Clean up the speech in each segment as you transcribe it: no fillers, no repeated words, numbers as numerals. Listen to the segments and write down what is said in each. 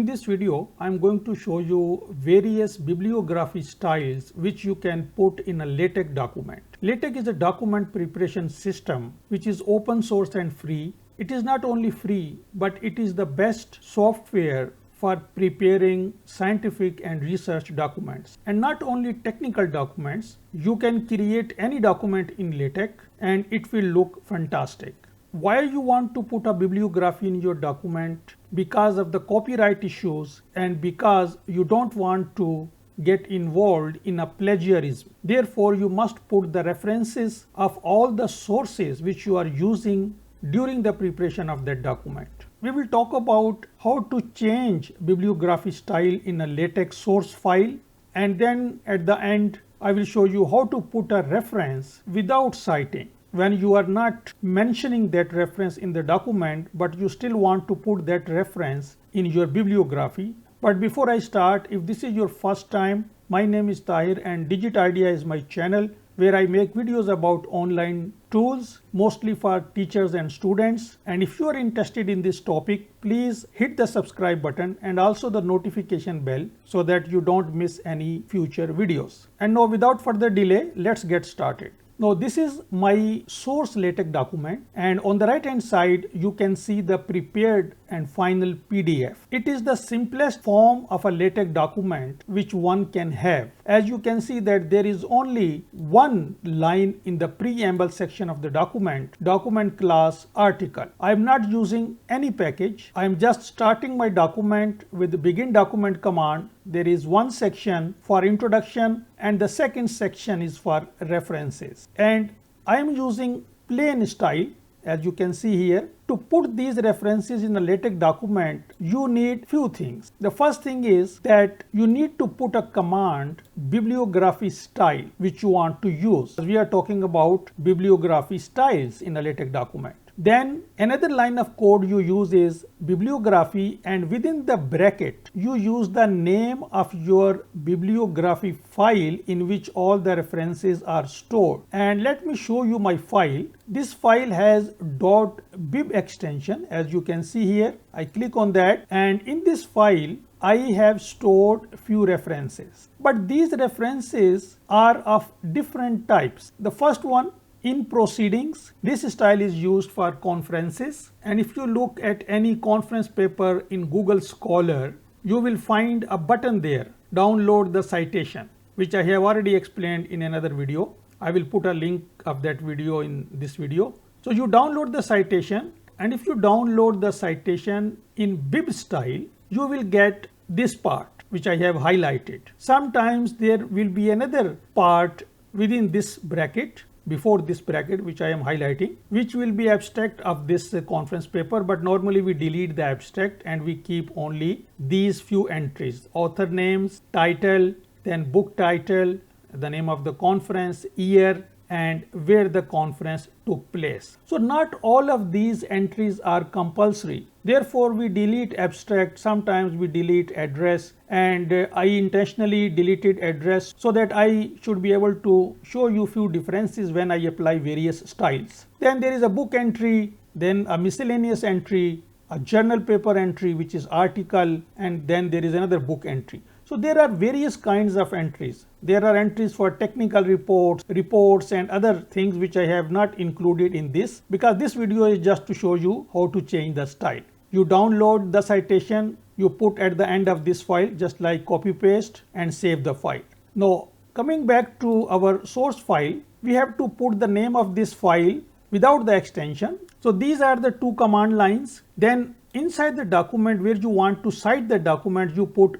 this video, I am going to show you various bibliography styles which you can put in a LaTeX document. LaTeX is a document preparation system which is open source and free. It is not only free, but it is the best software for preparing scientific and research documents. And not only technical documents, you can create any document in LaTeX and it will look fantastic. Why you want to put a bibliography in your document? Because of the copyright issues and because you don't want to get involved in a plagiarism. Therefore, you must put the references of all the sources which you are using during the preparation of that document. We will talk about how to change bibliography style in a LaTeX source file, and then at the end I will show you how to put a reference without citing. When you are not mentioning that reference in the document, but you still want to put that reference in your bibliography. But before I start, if this is your first time, my name is Tahir and Digit Idea is my channel where I make videos about online tools, mostly for teachers and students. And if you are interested in this topic, please hit the subscribe button and also the notification bell so that you don't miss any future videos. And now without further delay, let's get started. Now this is my source LaTeX document, and on the right hand side you can see the prepared and final PDF. It is the simplest form of a LaTeX document which one can have. As you can see that there is only one line in the preamble section of the document class article. I am not using any package. I am just starting my document with the begin document command. There is one section for introduction and the second section is for references. And I am using plain style, as you can see here. To put these references in a LaTeX document, you need few things. The first thing is that you need to put a command bibliography style which you want to use. We are talking about bibliography styles in a LaTeX document. Then another line of code you use is bibliography, and within the bracket you use the name of your bibliography file in which all the references are stored. And let me show you my file. This file has .bib extension, as you can see here. I click on that, and in this file I have stored few references. But these references are of different types. The first one, in proceedings. This style is used for conferences, and if you look at any conference paper in Google Scholar, you will find a button there, download the citation, which I have already explained in another video. I will put a link of that video in this video. So you download the citation, and if you download the citation in bib style, you will get this part which I have highlighted. Sometimes there will be another part within this bracket, before this bracket which I am highlighting, which will be abstract of this conference paper, but normally we delete the abstract and we keep only these few entries: author names, title, then book title, the name of the conference, year, and where the conference took place. So not all of these entries are compulsory. Therefore, we delete abstract, sometimes we delete address, and I intentionally deleted address so that I should be able to show you few differences when I apply various styles. Then there is a book entry, then a miscellaneous entry, a journal paper entry which is article, and then there is another book entry. So there are various kinds of entries. There are entries for technical reports and other things which I have not included in this, because this video is just to show you how to change the style. You download the citation, you put at the end of this file, just like copy paste, and save the file. Now coming back to our source file, we have to put the name of this file without the extension. So these are the two command lines. Then inside the document where you want to cite the document, you put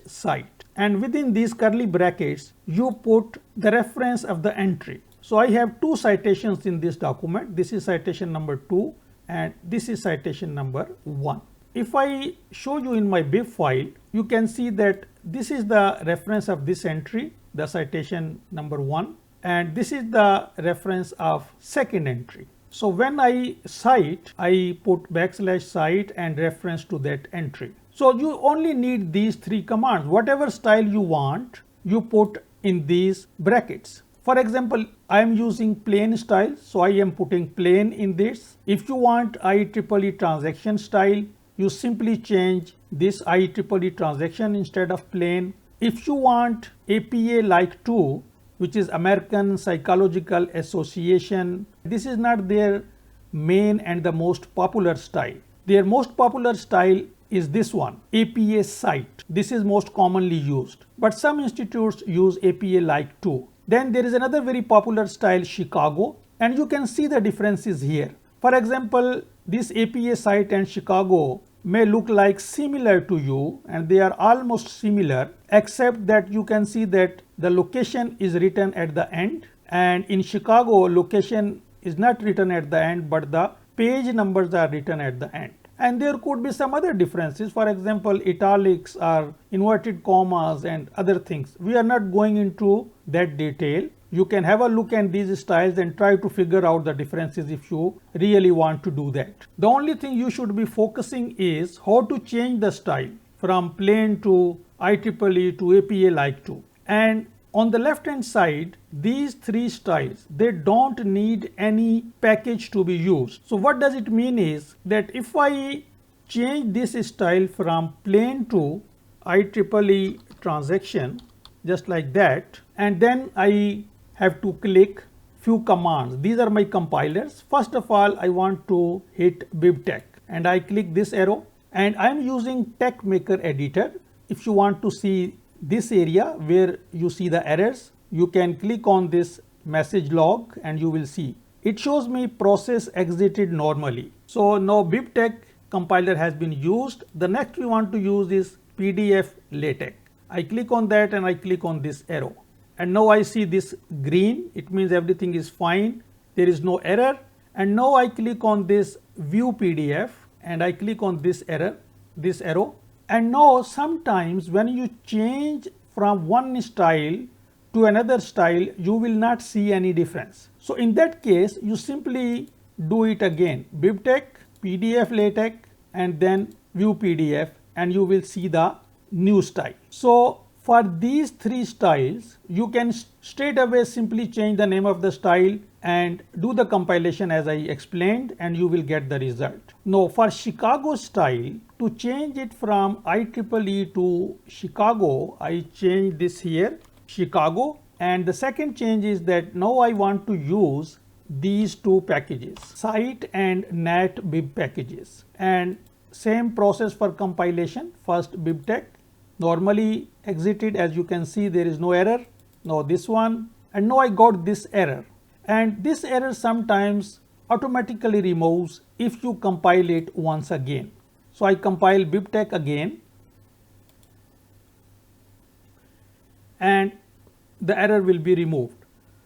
\cite, and within these curly brackets you put the reference of the entry. So I have two citations in this document. This is citation number 2 and this is citation number 1. If I show you in my bib file, you can see that this is the reference of this entry, the citation number 1, and this is the reference of second entry. So when I cite, I put \cite and reference to that entry. So you only need these three commands. Whatever style you want, you put in these brackets. For example, I am using plain style, so I am putting plain in this. If you want IEEE transaction style, you simply change this IEEE transaction instead of plain. If you want APA like 2, which is American Psychological Association, this is not their main and the most popular style. Their most popular style is this one, APA Site. This is most commonly used, but some institutes use APA like 2. Then there is another very popular style, Chicago, and you can see the differences here. For example, this APA Site and Chicago may look like similar to you, and they are almost similar, except that you can see that the location is written at the end, and in Chicago location is not written at the end, but the page numbers are written at the end. And there could be some other differences, for example italics or inverted commas and other things. We are not going into that detail. You can have a look at these styles and try to figure out the differences if you really want to do that. The only thing you should be focusing is how to change the style from plain to IEEE to APA like 2. And on the left hand side, these three styles, they don't need any package to be used. So what does it mean is that if I change this style from plain to IEEE transaction, just like that, and then I have to click few commands. These are my compilers. First of all, I want to hit BibTeX, and I click this arrow, and I am using TeXmaker editor. If you want to see this area where you see the errors, you can click on this message log and you will see. It shows me process exited normally. So now BibTeX compiler has been used. The next we want to use is PDF LaTeX. I click on that and I click on this arrow. And now I see this green, it means everything is fine, there is no error. And now I click on this view PDF and I click on this arrow. And now sometimes when you change from one style to another style, you will not see any difference. So in that case, you simply do it again, BibTeX, PDF LaTeX, and then view PDF, and you will see the new style. So for these three styles, you can straight away simply change the name of the style and do the compilation as I explained, and you will get the result. Now for Chicago style, to change it from IEEE to Chicago, I change this here, Chicago, and the second change is that now I want to use these two packages, Site and NatBib packages, and same process for compilation. First BibTeX, normally exited, as you can see there is no error. Now this one, and now I got this error, and this error sometimes automatically removes if you compile it once again. So I compile BibTeX again and the error will be removed.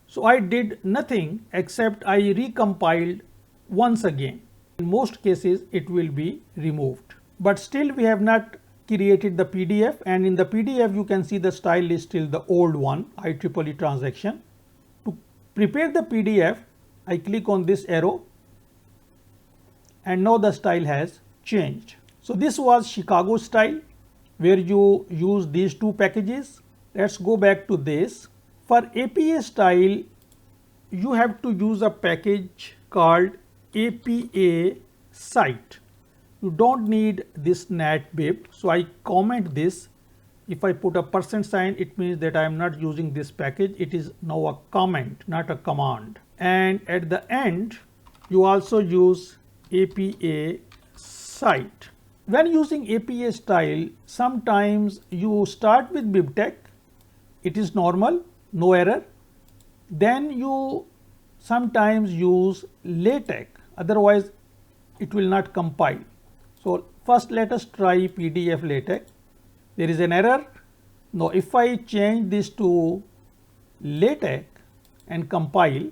So I did nothing except I recompiled once again. In most cases it will be removed, but still we have not created the PDF, and in the PDF you can see the style is still the old one, IEEE transaction. To prepare the PDF, I click on this arrow and now the style has changed. So this was Chicago style where you use these two packages. Let's go back to this. For APA style, you have to use a package called APA Site. You don't need this NatBib. So I comment this. If I put a %, it means that I am not using this package. It is now a comment, not a command. And at the end, you also use APA Site. When using APA style, sometimes you start with BibTeX, it is normal, no error. Then you sometimes use LaTeX, otherwise it will not compile. So first let us try PDF LaTeX. There is an error. Now if I change this to LaTeX and compile,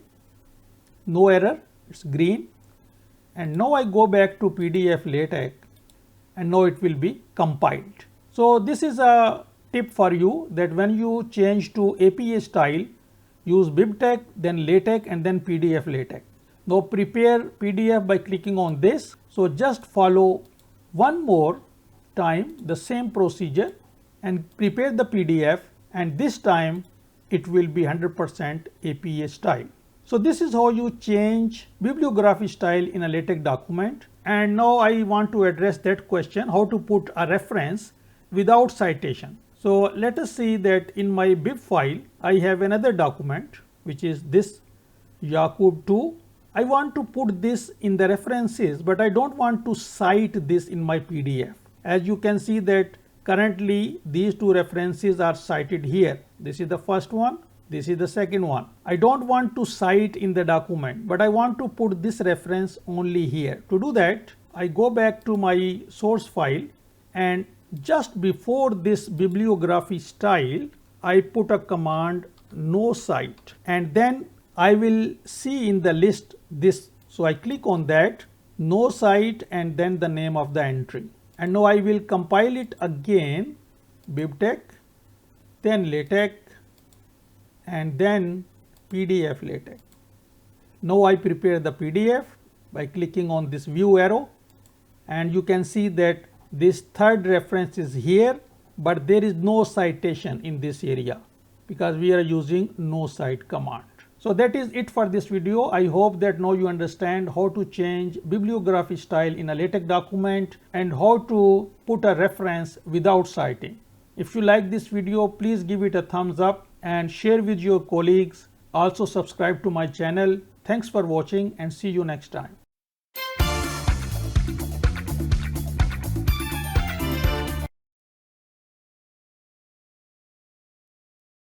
no error, it's green. And now I go back to PDF LaTeX and now it will be compiled. So this is a tip for you, that when you change to APA style, use BibTeX, then LaTeX, and then PDF LaTeX. Now prepare PDF by clicking on this. So just follow one more time the same procedure and prepare the PDF, and this time it will be 100% APA style. So this is how you change bibliography style in a LaTeX document. And now I want to address that question, how to put a reference without citation. So let us see that in my bib file I have another document which is this Yaqub 2. I want to put this in the references, but I don't want to cite this in my PDF. As you can see that currently these two references are cited here. This is the first one, this is the second one. I don't want to cite in the document, but I want to put this reference only here. To do that, I go back to my source file, and just before this bibliography style, I put a command no cite, and then I will see in the list this. So I click on that, no cite, and then the name of the entry. And now I will compile it again, BibTeX, then LaTeX, and then PDF LaTeX. Now I prepare the PDF by clicking on this view arrow, and you can see that this third reference is here, but there is no citation in this area because we are using no cite command. So that is it for this video. I hope that now you understand how to change bibliography style in a LaTeX document and how to put a reference without citing. If you like this video, please give it a thumbs up and share with your colleagues. Also subscribe to my channel. Thanks for watching and see you next time.